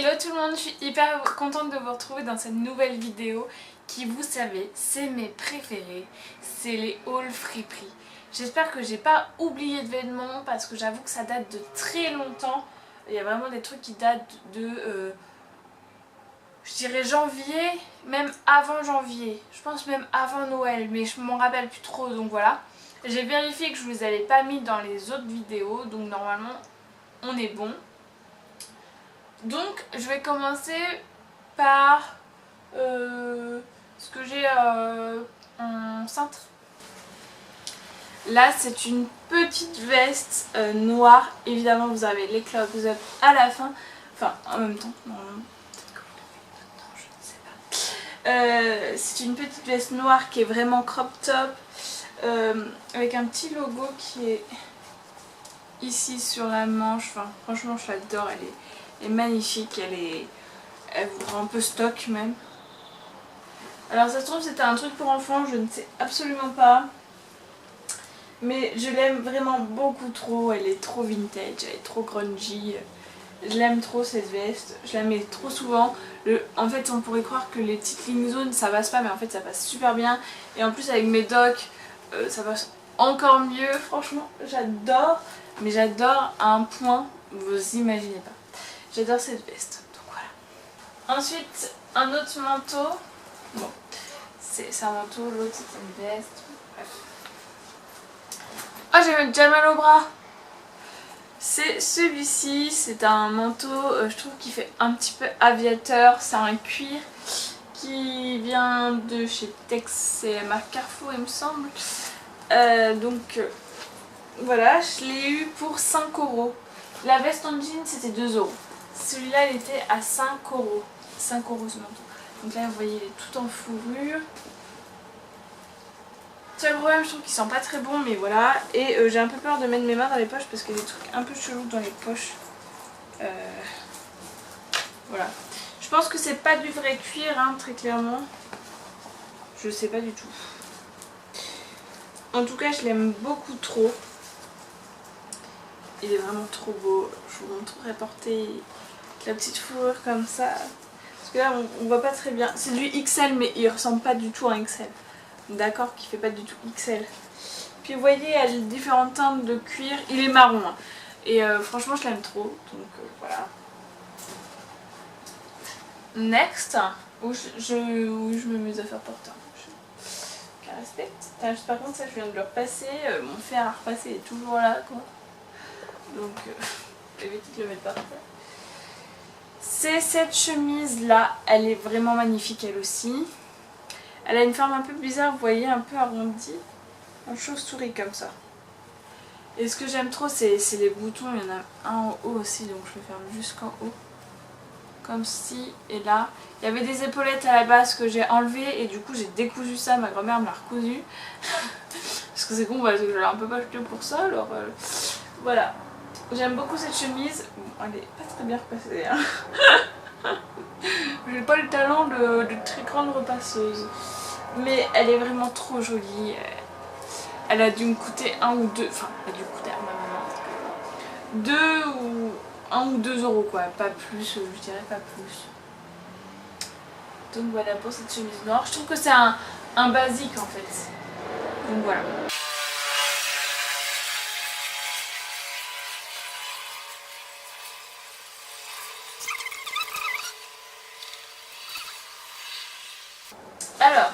Hello tout le monde, je suis hyper contente de vous retrouver dans cette nouvelle vidéo qui, vous savez, c'est mes préférés, c'est les hauls Friperie. J'espère que j'ai pas oublié de vêtements parce que j'avoue que ça date de très longtemps. Il y a vraiment des trucs qui datent de, je dirais janvier, même avant janvier. Je pense même avant Noël, mais je m'en rappelle plus trop, donc voilà. J'ai vérifié que je vous les avais pas mis dans les autres vidéos, donc normalement on est bon. Donc je vais commencer par ce que j'ai en cintre. Là c'est une petite veste noire. Évidemment vous avez les close-up à la fin. Enfin en même temps, normalement. Peut-être que vous l'avez maintenant, je ne sais pas. C'est une petite veste noire qui est vraiment crop top. Avec un petit logo qui est ici sur la manche. Enfin franchement je l'adore, elle est magnifique, elle vous rend un peu stock même. Alors ça se trouve c'était un truc pour enfants, je ne sais absolument pas. Mais je l'aime vraiment beaucoup trop, elle est trop vintage, elle est trop grungy. Je l'aime trop cette veste, je la mets trop souvent. En fait on pourrait croire que les petites lignes jaunes ça passe pas, mais en fait ça passe super bien. Et en plus avec mes docks ça passe encore mieux, franchement j'adore. Mais j'adore à un point, vous imaginez pas. J'adore cette veste, donc voilà. Ensuite, un autre manteau. Bon, c'est un manteau, l'autre c'est une veste. Bref. Ah, j'ai déjà mal au bras. C'est celui-ci, c'est un manteau, je trouve qu'il fait un petit peu aviateur. C'est un cuir qui vient de chez Tex, c'est marque Carrefour il me semble. Voilà, je l'ai eu pour 5 €. La veste en jean c'était 2 €. Celui-là il était à 5 €. 5 € ce manteau. Donc là vous voyez il est tout en fourrure. Seul problème je trouve qu'il sent pas très bon, mais voilà. Et j'ai un peu peur de mettre mes mains dans les poches parce qu'il y a des trucs un peu chelous dans les poches. Voilà. Je pense que c'est pas du vrai cuir hein, très clairement. Je sais pas du tout. En tout cas je l'aime beaucoup trop. Il est vraiment trop beau. Je vous montrerai porter la petite fourrure comme ça. Parce que là on voit pas très bien. C'est du XL mais il ressemble pas du tout à un XL. D'accord, qui fait pas du tout XL. Puis vous voyez il y a différentes teintes de cuir. Il est marron hein. Et franchement je l'aime trop. Donc voilà. Next, où je mets mes affaires porteurs. Qu'un respect. Par contre ça je viens de le repasser. Mon fer à repasser est toujours là quoi. Donc évitez de le mettre par terre. C'est cette chemise là, elle est vraiment magnifique elle aussi. Elle a une forme un peu bizarre, vous voyez, un peu arrondie, en chauve-souris comme ça. Et ce que j'aime trop c'est les boutons, il y en a un en haut aussi donc je le ferme jusqu'en haut. Comme ci et là. Il y avait des épaulettes à la base que j'ai enlevées et du coup j'ai décousu ça, ma grand-mère me l'a recousu. Parce que c'est con parce que je l'ai un peu pas acheté pour ça alors voilà. J'aime beaucoup cette chemise. Bon, elle est pas très bien repassée. Hein. J'ai pas le talent de très grande repasseuse. Mais elle est vraiment trop jolie. Elle a dû me coûter 1 ou 2. Enfin, elle a dû me coûter à ma maman. 2 ou 1 ou 2 € quoi. Pas plus, je dirais pas plus. Donc voilà pour cette chemise noire. Je trouve que c'est un basique en fait. Donc voilà. Alors,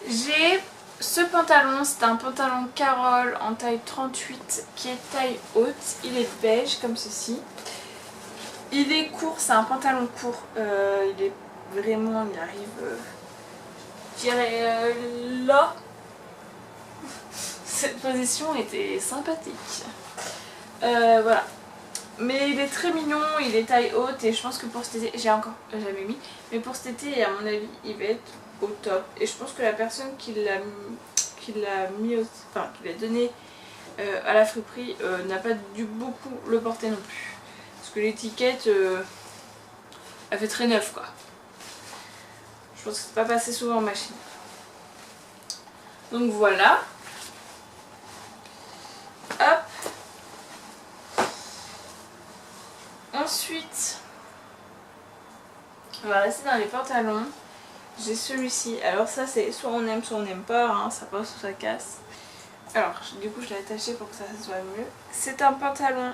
j'ai ce pantalon, c'est un pantalon Carole en taille 38 qui est taille haute. Il est beige comme ceci. Il est court, c'est un pantalon court. Il est vraiment, il arrive, je dirais là. Cette position était sympathique. Voilà. Mais il est très mignon, il est taille haute et je pense que pour cet été, j'ai encore jamais mis, mais pour cet été à mon avis il va être au top. Et je pense que la personne qui l'a mis, enfin qui l'a donné à la friperie n'a pas dû beaucoup le porter non plus. Parce que l'étiquette elle fait très neuf quoi. Je pense que c'est pas passé souvent en machine. Donc voilà. Hop. Ensuite, on va rester dans les pantalons. J'ai celui-ci. Alors ça c'est soit on aime pas, hein, ça passe ou ça casse. Alors du coup je l'ai attaché pour que ça soit mieux. C'est un pantalon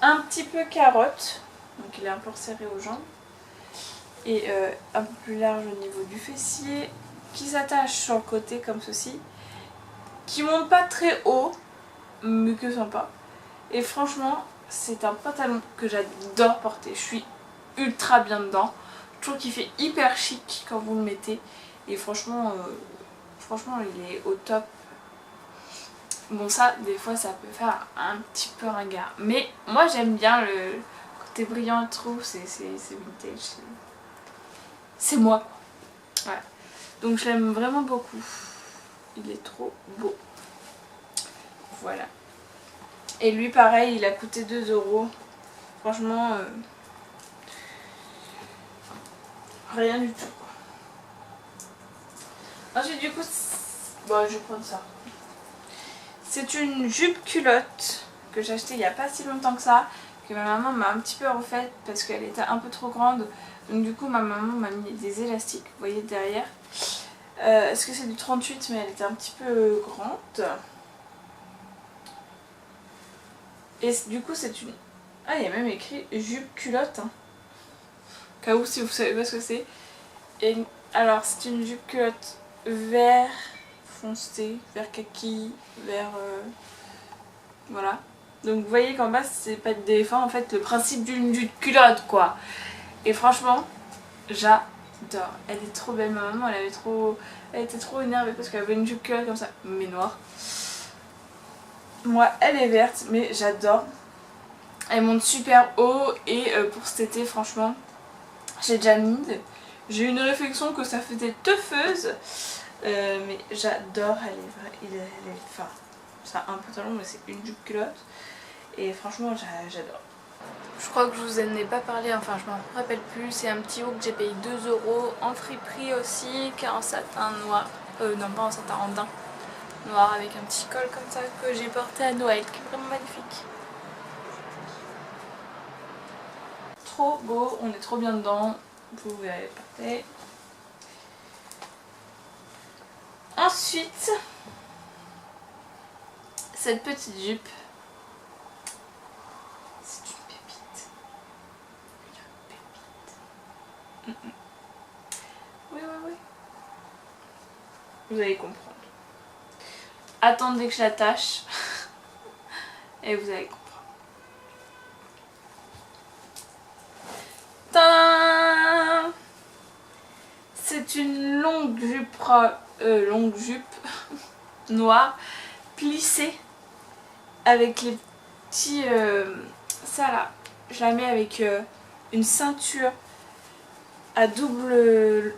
un petit peu carotte. Donc il est un peu resserré aux jambes. Et un peu plus large au niveau du fessier. Qui s'attache sur le côté comme ceci. Qui monte pas très haut. Mais que sympa. Et franchement c'est un pantalon que j'adore porter. Je suis ultra bien dedans. Je trouve qu'il fait hyper chic quand vous le mettez. Et franchement, il est au top. Bon ça, des fois ça peut faire un petit peu ringard. Mais moi j'aime bien le côté brillant et tout. C'est vintage. C'est moi. Ouais. Donc je l'aime vraiment beaucoup. Il est trop beau. Voilà. Et lui pareil, il a coûté 2 €. Franchement... rien du tout. Ensuite du coup, bon, je vais prendre ça. C'est une jupe culotte que j'ai achetée il n'y a pas si longtemps que ça, que ma maman m'a un petit peu refaite parce qu'elle était un peu trop grande. Donc du coup ma maman m'a mis des élastiques, vous voyez derrière. Est-ce que c'est du 38 mais elle était un petit peu grande. Et du coup c'est une... Ah, il y a même écrit jupe culotte. Hein. Au cas où si vous savez pas ce que c'est. Et alors c'est une jupe culotte vert foncé, vert kaki, vert... voilà. Donc vous voyez qu'en bas c'est pas de défend en fait le principe d'une jupe culotte quoi. Et franchement j'adore. Elle est trop belle, ma maman elle était trop énervée parce qu'elle avait une jupe culotte comme ça, mais noire. Moi elle est verte mais j'adore. Elle monte super haut et pour cet été franchement j'ai déjà mis. J'ai eu une réflexion que ça faisait teufeuse. Mais j'adore, enfin, c'est un pantalon mais c'est une jupe culotte. Et franchement j'adore. Je crois que je vous en ai pas parlé, enfin je m'en rappelle plus. C'est un petit haut que j'ai payé 2 € en friperie aussi, qui est en satin noir. Non pas en satin, en daim noir avec un petit col comme ça que j'ai porté à Noël, qui est vraiment magnifique. Trop beau, on est trop bien dedans. Vous verrez porter. Ensuite, cette petite jupe, c'est une pépite. Une pépite. Oui. Vous allez comprendre. Attendez que je l'attache et vous allez comprendre. Tadam! C'est une longue jupe noire plissée avec les petits... ça là, je la mets avec une ceinture à double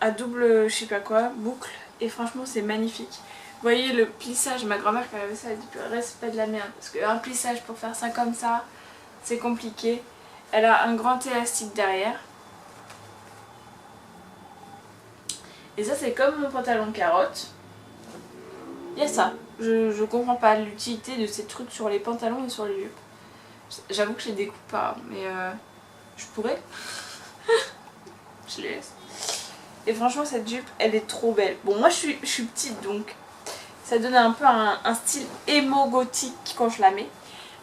je sais pas quoi, boucle, et franchement c'est magnifique. Vous voyez le plissage, ma grand-mère quand elle avait ça elle dit reste pas de la merde parce qu'un plissage pour faire ça comme ça c'est compliqué. Elle a un grand élastique derrière. Et ça c'est comme mon pantalon carotte. Il y a ça. Je comprends pas l'utilité de ces trucs sur les pantalons et sur les jupes. J'avoue que je les découpe pas, mais je pourrais. Je les laisse. Et franchement cette jupe elle est trop belle. Bon moi je suis petite donc ça donne un peu un style émo gothique quand je la mets.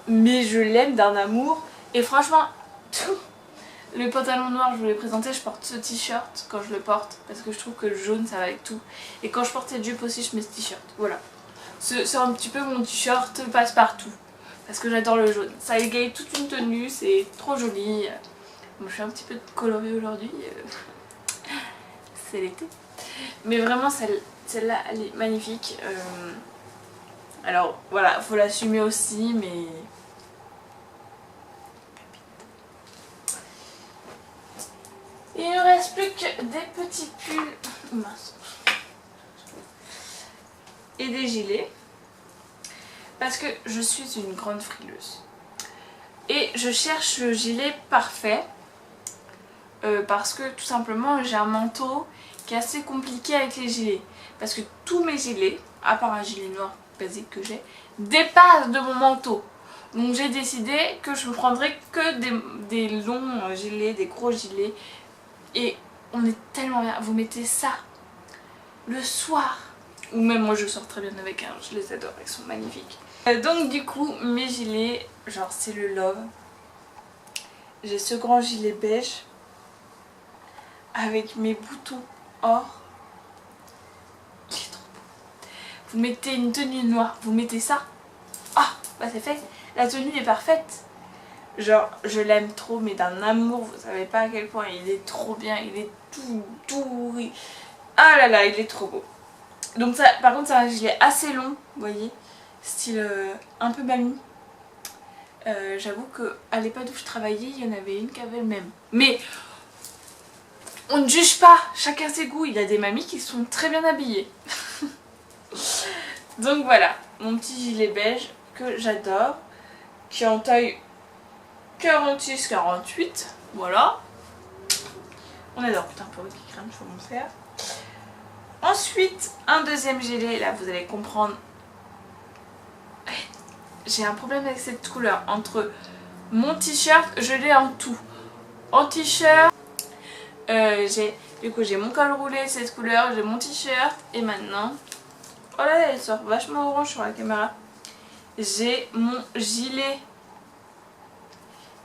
Mais je l'aime d'un amour. Et franchement le pantalon noir je vous l'ai présenté, je porte ce t-shirt quand je le porte parce que je trouve que le jaune ça va avec tout. Et quand je porte cette jupe aussi je mets ce t-shirt. Voilà. C'est un petit peu mon t-shirt passe-partout. Parce que j'adore le jaune. Ça égaye toute une tenue, c'est trop joli. Bon, je suis un petit peu colorée aujourd'hui. C'est l'été. Mais vraiment celle-là elle est magnifique. Alors voilà, faut l'assumer aussi mais... Il ne reste plus que des petits pulls mince. Et des gilets. Parce que je suis une grande frileuse. Et je cherche le gilet parfait. Parce que tout simplement j'ai un manteau qui est assez compliqué avec les gilets. Parce que tous mes gilets, à part un gilet noir basique que j'ai, dépassent de mon manteau. Donc j'ai décidé que je ne prendrais que des longs gilets, des gros gilets. Et on est tellement bien. Vous mettez ça le soir. Ou même moi je sors très bien avec, hein, je les adore, ils sont magnifiques. Donc du coup mes gilets, genre c'est le Love. J'ai ce grand gilet beige avec mes boutons or. Il est trop beau. Vous mettez une tenue noire, vous mettez ça. Ah bah c'est fait, la tenue est parfaite. Genre je l'aime trop mais d'un amour, vous savez pas à quel point il est trop bien, il est tout. Ah là là, il est trop beau. Donc ça, par contre c'est un gilet assez long, vous voyez, style un peu mamie. J'avoue qu'à l'époque où je travaillais, il y en avait une qui avait le même. Mais on ne juge pas, chacun ses goûts. Il y a des mamies qui sont très bien habillées. Donc voilà, mon petit gilet beige que j'adore, qui est en taille 46-48, voilà. On adore, putain, pour qui crème, je vais m'en faire. Ensuite, un deuxième gilet, là vous allez comprendre. J'ai un problème avec cette couleur. Entre mon t-shirt, je l'ai en tout. En t-shirt, du coup j'ai mon col roulé, cette couleur, j'ai mon t-shirt. Et maintenant, oh là là, elle sort vachement orange sur la caméra. J'ai mon gilet.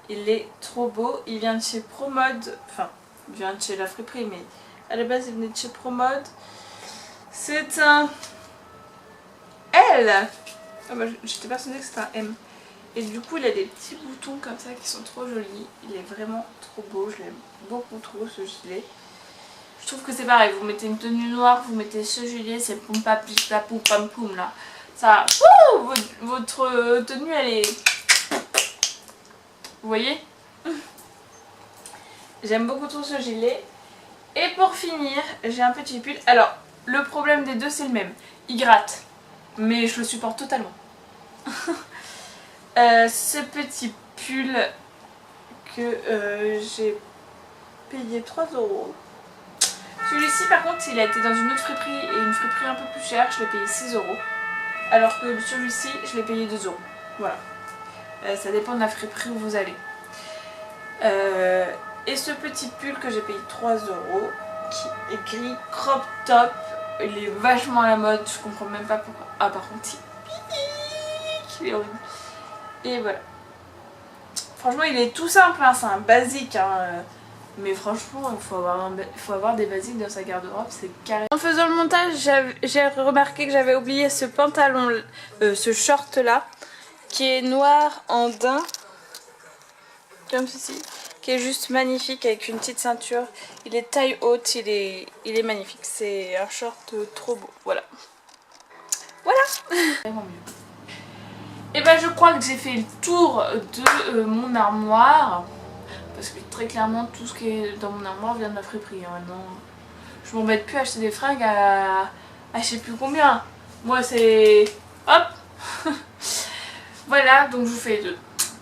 Il est trop beau. Il vient de chez Promode. Enfin, il vient de chez La Friperie, mais à la base il venait de chez Promode. C'est un L. Ah bah, j'étais persuadée que c'était un M. Et du coup il a des petits boutons comme ça qui sont trop jolis. Il est vraiment trop beau, je l'aime beaucoup trop ce gilet. Je trouve que c'est pareil, vous mettez une tenue noire, vous mettez ce gilet, c'est poum papi poum pam poum là. Ça, votre tenue elle est... Vous voyez? J'aime beaucoup trop ce gilet. Et pour finir, j'ai un petit pull. Alors, le problème des deux c'est le même. Il gratte. Mais je le supporte totalement. Ce petit pull que j'ai payé 3 €. Celui-ci par contre il a été dans une autre friperie et une friperie un peu plus chère, je l'ai payé 6 €. Alors que celui-ci je l'ai payé 2 €. Voilà. Ça dépend de la friperie où vous allez. Et ce petit pull que j'ai payé 3 €, qui est gris crop top. Il est vachement à la mode, je comprends même pas pourquoi. Ah par contre il est horrible. Et voilà. Franchement il est tout simple, hein, c'est un basique. Hein, mais franchement il faut avoir des basiques dans sa garde-robe, c'est carré. En faisant le montage j'ai remarqué que j'avais oublié ce pantalon, ce short là, qui est noir en daim. Comme ceci. Qui est juste magnifique avec une petite ceinture. Il est taille haute, il est magnifique. C'est un short trop beau. Voilà. Voilà. Vraiment mieux. Et ben je crois que j'ai fait le tour de mon armoire. Parce que très clairement tout ce qui est dans mon armoire vient de la friperie. Hein. Non, je m'embête plus à acheter des fringues à je sais plus combien. Moi c'est... Hop. Voilà, donc je vous fais de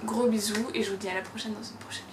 gros bisous et je vous dis à la prochaine dans une prochaine.